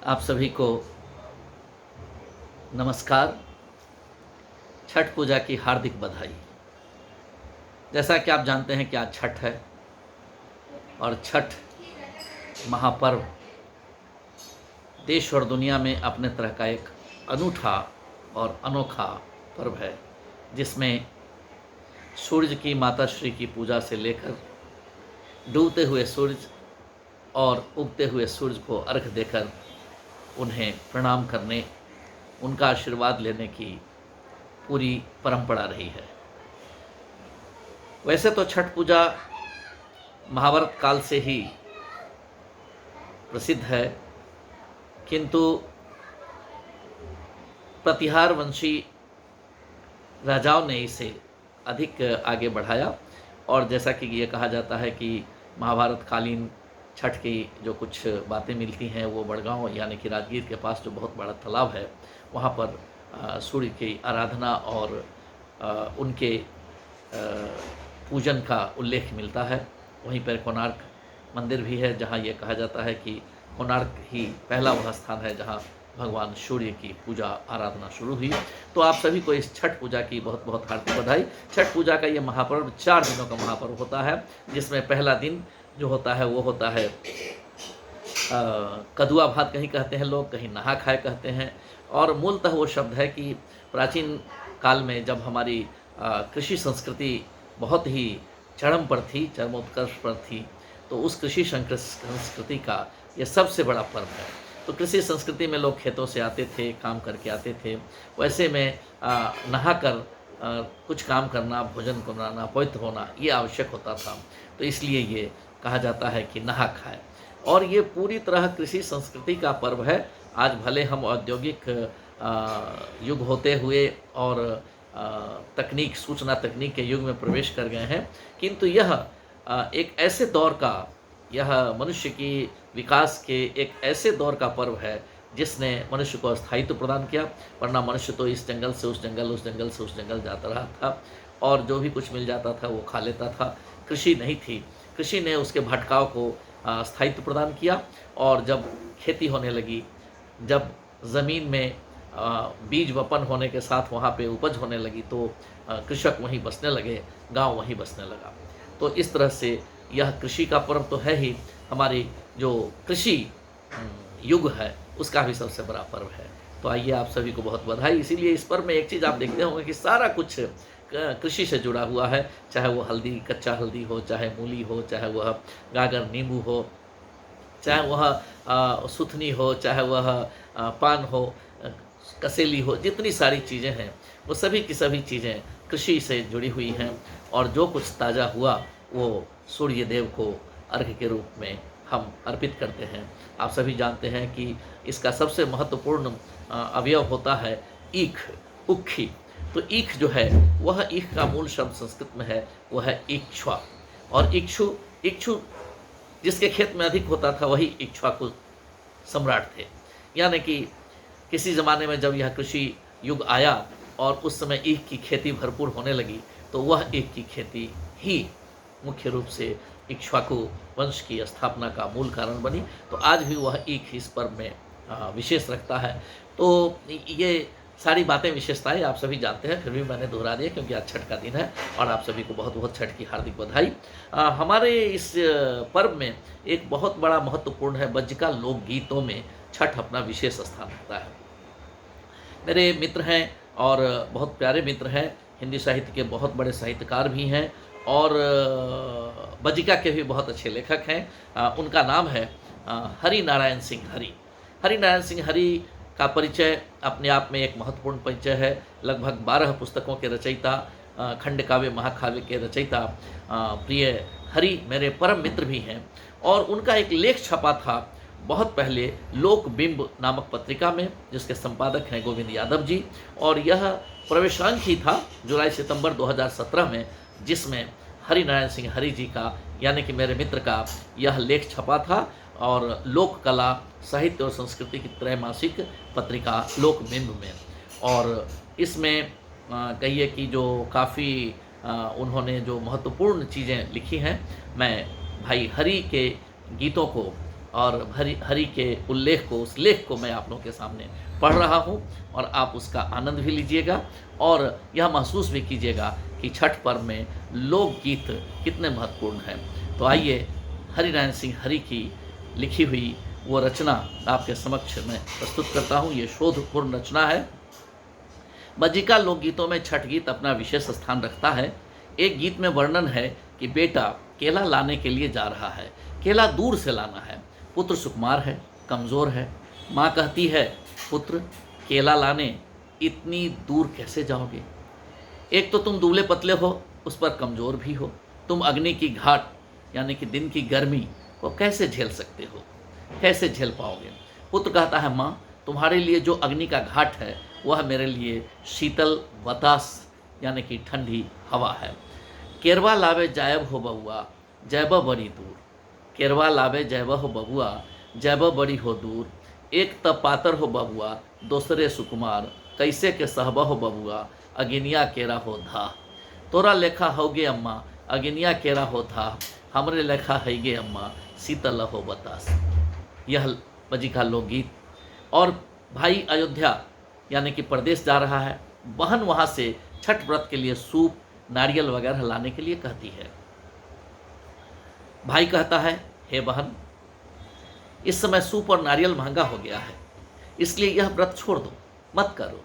आप सभी को नमस्कार। छठ पूजा की हार्दिक बधाई। जैसा कि आप जानते हैं कि आज छठ है और छठ महापर्व देश और दुनिया में अपने तरह का एक अनूठा और अनोखा पर्व है, जिसमें सूर्य की माता श्री की पूजा से लेकर डूबते हुए सूरज और उगते हुए सूरज को अर्घ देकर उन्हें प्रणाम करने, उनका आशीर्वाद लेने की पूरी परंपरा रही है। वैसे तो छठ पूजा महाभारत काल से ही प्रसिद्ध है, किंतु प्रतिहार वंशी राजाओं ने इसे अधिक आगे बढ़ाया और जैसा कि ये कहा जाता है कि महाभारत कालीन छठ की जो कुछ बातें मिलती हैं वो बड़गांव यानी कि राजगीर के पास जो बहुत बड़ा तालाब है वहाँ पर सूर्य की आराधना और उनके पूजन का उल्लेख मिलता है। वहीं पर कोणार्क मंदिर भी है, जहाँ ये कहा जाता है कि कोणार्क ही पहला वह स्थान है जहाँ भगवान सूर्य की पूजा आराधना शुरू हुई। तो आप सभी को इस छठ पूजा की बहुत बहुत हार्दिक बधाई। छठ पूजा का ये महापर्व 4 दिनों का महापर्व होता है, जिसमें पहला दिन जो होता है वो होता है कदुआ भात कहीं कहते हैं लोग, कहीं नहा खाए कहते हैं। और मूलतः वो शब्द है कि प्राचीन काल में जब हमारी कृषि संस्कृति बहुत ही चरम पर थी, चरमोत्कर्ष पर थी, तो उस कृषि संस्कृति का ये सबसे बड़ा पर्व है। तो कृषि संस्कृति में लोग खेतों से आते थे, काम करके आते थे, वैसे में नहाकर कुछ काम करना, भोजन को बनाना, पवित्र होना ये आवश्यक होता था। तो इसलिए ये कहा जाता है कि नहा खाए, और ये पूरी तरह कृषि संस्कृति का पर्व है। आज भले हम औद्योगिक युग होते हुए और तकनीक, सूचना तकनीक के युग में प्रवेश कर गए हैं, किंतु यह एक ऐसे दौर का, यह मनुष्य की विकास के एक ऐसे दौर का पर्व है जिसने मनुष्य को स्थायित्व प्रदान किया। वरना मनुष्य तो इस जंगल से उस जंगल, उस जंगल से उस जंगल जाता रहा था और जो भी कुछ मिल जाता था वो खा लेता था। कृषि नहीं थी, कृषि ने उसके भटकाव को स्थायित्व प्रदान किया, और जब खेती होने लगी, जब ज़मीन में बीज वपन होने के साथ वहाँ पे उपज होने लगी, तो कृषक वहीं बसने लगे, गांव वहीं बसने लगा। तो इस तरह से यह कृषि का पर्व तो है ही, हमारी जो कृषि युग है उसका भी सबसे बड़ा पर्व है। तो आइए, आप सभी को बहुत बधाई। इसीलिए इस पर्व में एक चीज़ आप देखते होंगे कि सारा कुछ कृषि से जुड़ा हुआ है, चाहे वो हल्दी, कच्चा हल्दी हो, चाहे मूली हो, चाहे वह गागर नींबू हो, चाहे वह सुथनी हो, चाहे वह पान हो, कसेली हो, जितनी सारी चीज़ें हैं वो सभी की सभी चीज़ें कृषि से जुड़ी हुई हैं। और जो कुछ ताज़ा हुआ वो सूर्य देव को अर्घ्य के रूप में हम अर्पित करते हैं। आप सभी जानते हैं कि इसका सबसे महत्वपूर्ण अवयव होता है ईख, उखी। तो ईख जो है, वह ईख का मूल शब्द संस्कृत में है, वह है इक्ष्वा। और इक्षु जिसके खेत में अधिक होता था वही इक्ष्वाकु सम्राट थे। यानी कि किसी ज़माने में जब यह कृषि युग आया और उस समय ईख की खेती भरपूर होने लगी, तो वह ईख की खेती ही मुख्य रूप से इक्ष्वाकु वंश की स्थापना का मूल कारण बनी। तो आज भी वह ईख इस पर्व में विशेष रखता है। तो ये सारी बातें, विशेषताएं आप सभी जानते हैं, फिर भी मैंने दोहरा दिया क्योंकि आज छठ का दिन है और आप सभी को बहुत बहुत छठ की हार्दिक बधाई। हमारे इस पर्व में एक बहुत बड़ा महत्वपूर्ण है, बज्जिका लोकगीतों में छठ अपना विशेष स्थान रखता है। मेरे मित्र हैं और बहुत प्यारे मित्र हैं, हिंदी साहित्य के बहुत बड़े साहित्यकार भी हैं और बज्जिका के भी बहुत अच्छे लेखक हैं। उनका नाम है हरि नारायण सिंह हरि। हरि नारायण सिंह हरि का परिचय अपने आप में एक महत्वपूर्ण परिचय है। लगभग 12 पुस्तकों के रचयिता, खंड काव्य महाकाव्य के रचयिता प्रिय हरि मेरे परम मित्र भी हैं। और उनका एक लेख छपा था बहुत पहले लोकबिंब नामक पत्रिका में, जिसके संपादक हैं गोविंद यादव जी, और यह प्रवेशांक ही था जुलाई सितंबर 2017 में, जिसमें हरि नारायण सिंह हरि जी का, यानी कि मेरे मित्र का यह लेख छपा था। और लोक कला, साहित्य और संस्कृति की त्रैमासिक पत्रिका लोकबिंब में। और इसमें कहिए कि जो काफ़ी उन्होंने जो महत्वपूर्ण चीज़ें लिखी हैं, मैं भाई हरि के गीतों को और हरि हरि के उल्लेख को, उस लेख को मैं आप लोगों के सामने पढ़ रहा हूँ और आप उसका आनंद भी लीजिएगा और यह महसूस भी कीजिएगा कि छठ पर्व में लोकगीत कितने महत्वपूर्ण हैं। तो आइए हरिनारायण सिंह हरि की लिखी हुई वो रचना आपके समक्ष मैं प्रस्तुत करता हूँ। ये शोधपूर्ण रचना है। बज्जिका लोकगीतों में छठ गीत अपना विशेष स्थान रखता है। एक गीत में वर्णन है कि बेटा केला लाने के लिए जा रहा है। केला दूर से लाना है। पुत्र सुकुमार है, कमज़ोर है। माँ कहती है, पुत्र केला लाने इतनी दूर कैसे जाओगे? एक तो तुम दुबले पतले हो, उस पर कमज़ोर भी हो। तुम अग्नि की घाट यानी कि दिन की गर्मी को कैसे झेल सकते हो? कैसे झेल पाओगे? पुत्र कहता है, माँ तुम्हारे लिए जो अग्नि का घाट है वह मेरे लिए शीतल बतास यानी कि ठंडी हवा है। केरवा लावे जायब हो बबुआ जैब बड़ी दूर। केरवा लावे जैब हो बबुआ जैब बड़ी हो दूर। एक तब पातर हो बबुआ दूसरे सुकुमार। कैसे के सहब हो बबुआ अगिनिया केरा हो धा। तोरा लेखा होगे अम्मा अगिनिया केरा हो था। हमरे लेखा हैगे अम्मा शीतल हो बतास। यह बज्जिका लोकगीत। और भाई अयोध्या यानी कि प्रदेश जा रहा है। बहन वहाँ से छठ व्रत के लिए सूप नारियल वगैरह लाने के लिए कहती है। भाई कहता है, हे बहन इस समय सूप और नारियल महंगा हो गया है, इसलिए यह व्रत छोड़ दो, मत करो।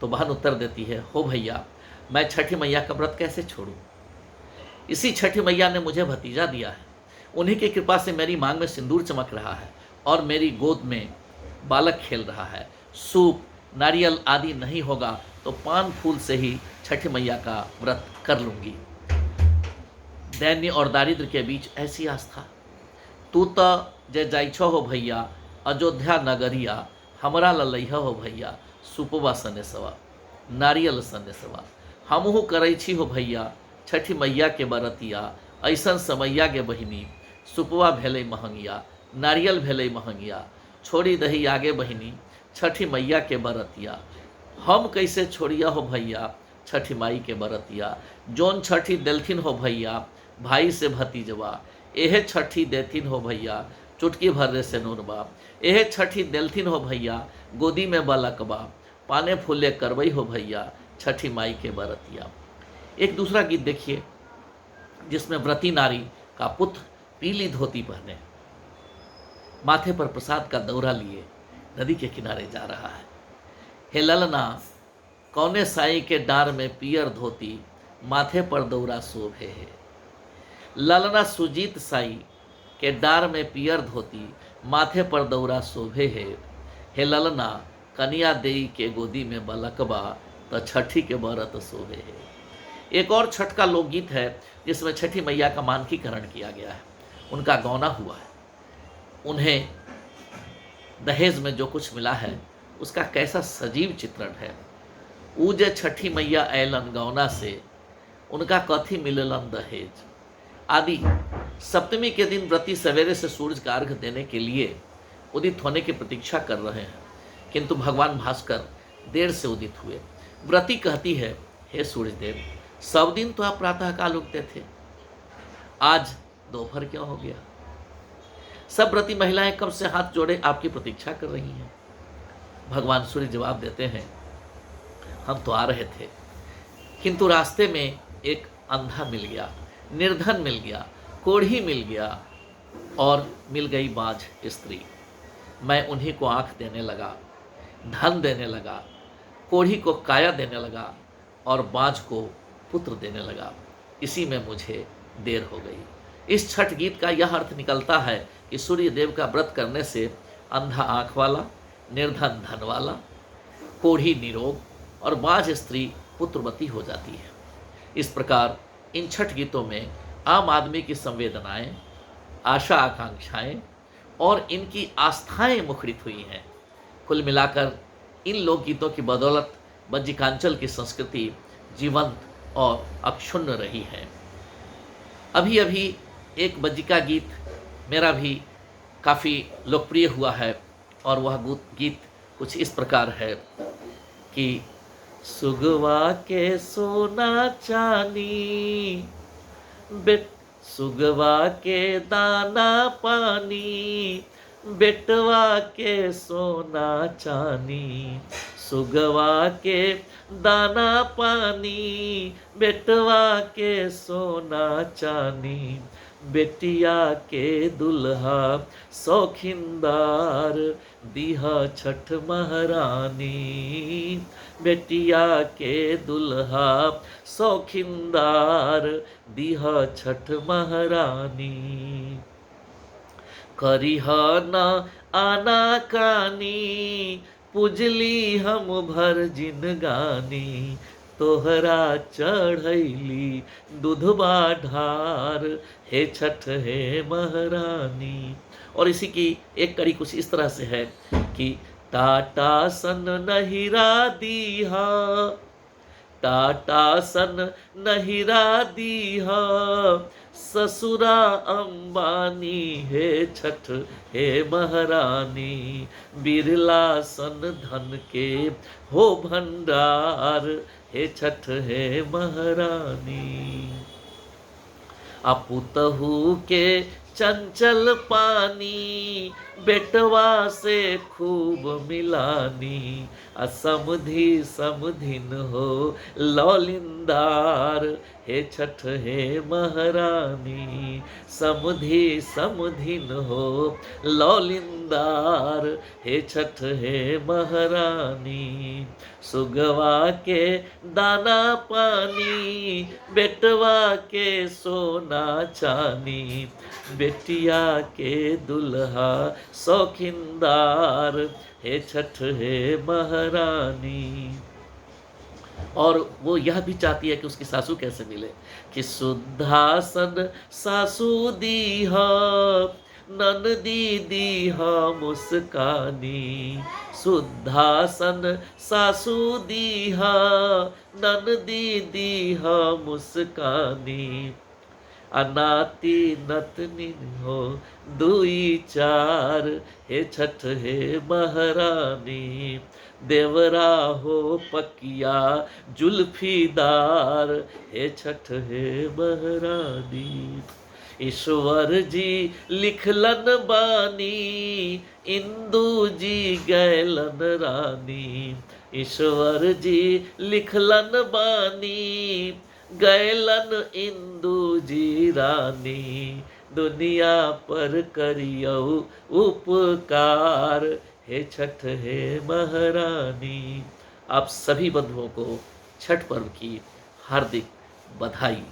तो बहन उत्तर देती है, हो भैया मैं छठी मैया का व्रत कैसे छोड़ूं? इसी छठी मैया ने मुझे भतीजा दिया है। उन्हीं की कृपा से मेरी मांग में सिंदूर चमक रहा है और मेरी गोद में बालक खेल रहा है। सूप नारियल आदि नहीं होगा तो पान फूल से ही छठी मैया का व्रत कर लूँगी। दैन्य और दारिद्र के बीच ऐसी आस्था। तू तो जे जाइछो हो भैया अयोध्या नगरिया। हमरा ललैह हो भैया सुपवा सनेसवा नारियल सनेसवा। हमहू करै छी हो भैया छठी मैया के बरतिया। ऐसन समैया के बहिनी सुपवा भेलै महंगिया नारियल भेलै महंगिया। छोड़ी दही आगे बहिनी छठी मैया के बरतिया। हम कैसे छोड़िया हो भैया छठी माई के बरतिया। जोन छठी देलथिन हो भैया भाई से भतीजवा। एहे छठी देथिन हो भैया चुटकी भर से नूरबा। एहे छठी देलथिन हो भैया गोदी में बालकबा। पाने फूले करवई हो भैया छठी माई के बरतिया। एक दूसरा गीत देखिए जिसमें व्रती नारी का पुत्र पीली धोती पहने माथे पर प्रसाद का दौरा लिए नदी के किनारे जा रहा है। हे ललना कौने साई के डार में पियर धोती माथे पर दौरा शोभे है। ललना सुजीत साई के डार में पियर धोती माथे पर दौरा शोभे है। हे ललना कनिया देई के गोदी में बलकबा तो छठी के बरत शोभे है। एक और छठ का लोकगीत है जिसमें छठी मैया का मानकीकरण किया गया है। उनका गौना हुआ है। उन्हें दहेज में जो कुछ मिला है उसका कैसा सजीव चित्रण है। ऊजे छठी मैया ऐलन गौना से उनका कथी मिललन दहेज आदि। सप्तमी के दिन व्रती सवेरे से सूरज का अर्घ देने के लिए उदित होने की प्रतीक्षा कर रहे हैं, किंतु भगवान भास्कर देर से उदित हुए। व्रती कहती है, हे सूर्यदेव सब दिन तो आप प्रातःकाल उगते थे, आज दोपहर क्यों हो गया? सब व्रती महिलाएं कब से हाथ जोड़े आपकी प्रतीक्षा कर रही हैं। भगवान सूर्य जवाब देते हैं, हम तो आ रहे थे किंतु रास्ते में एक अंधा मिल गया, निर्धन मिल गया, कोढ़ी मिल गया और मिल गई बाझ स्त्री। मैं उन्हीं को आँख देने लगा, धन देने लगा, कोढ़ी को काया देने लगा और बाझ को पुत्र देने लगा। इसी में मुझे देर हो गई। इस छठ गीत का यह अर्थ निकलता है कि सूर्य देव का व्रत करने से अंधा आँख वाला, निर्धन धन वाला, कोढ़ी निरोग और बाझ स्त्री पुत्रवती हो जाती है। इस प्रकार इन छठ गीतों में आम आदमी की संवेदनाएं, आशा आकांक्षाएं और इनकी आस्थाएं मुखरित हुई हैं। कुल मिलाकर इन लोकगीतों की बदौलत बज्जिकांचल की संस्कृति जीवंत और अक्षुण्ण रही है। अभी अभी एक बज्जिका गीत मेरा भी काफ़ी लोकप्रिय हुआ है और वह गीत कुछ इस प्रकार है कि सुगवा के सोना चानी सुगवा के दाना पानी बेटवा के सोना चानी, सुगवा के दाना पानी, बेटवा के सोना चानी, बेटिया के दुल्हा शौखिनदार, दीहा छठ महारानी, बेटिया के दुल्हा शौखिनदार, दीहा छठ महारानी। करिह न आना कानी, पुजली हम भर जिनगानी, तोहरा चढ़ैली दूधबा ढार, हे छठ हे महारानी। और इसी की एक कड़ी कुछ इस तरह से है कि टाटा सन नहिरा दीहा, टाटा सन नहिरा दीहा, ससुरा अंबानी, हे छठ हे महारानी, बिरला सन धन के हो भंडार, हे छठ हे महारानी। अपुतहू के चंचल पानी, बेटवा से खूब मिलानी, असमधि समधिन हो लौलिंदार, हे छठ हे महारानी, समधि समधिन हो लौलिंदार, हे छठ हे महारानी। सुगवा के दाना पानी, बेटवा के सोना चानी, बेटिया के दुल्हा शौखिनदार, हे छठ हे महारानी। और वो यह भी चाहती है कि उसकी सासू कैसे मिले, कि शुद्धासन सासू दीहा, ननदी दीहा मुस्कानी, शुद्धासन सासू दीहा, ननदी दीहा मुस्कानी, अनाति नतनी हो दुई चार, हे छठ हे महारानी, देवरा हो पकिया जुल्फीदार, हे छठ हे महारानी। ईश्वर जी लिखलन बानी, इंदू जी गैलन रानी, ईश्वर जी लिखलन बानी, गैलन इंदू जी रानी, दुनिया पर करियो उपकार, हे छठ हे महारानी। आप सभी बंधुओं को छठ पर्व की हार्दिक बधाई।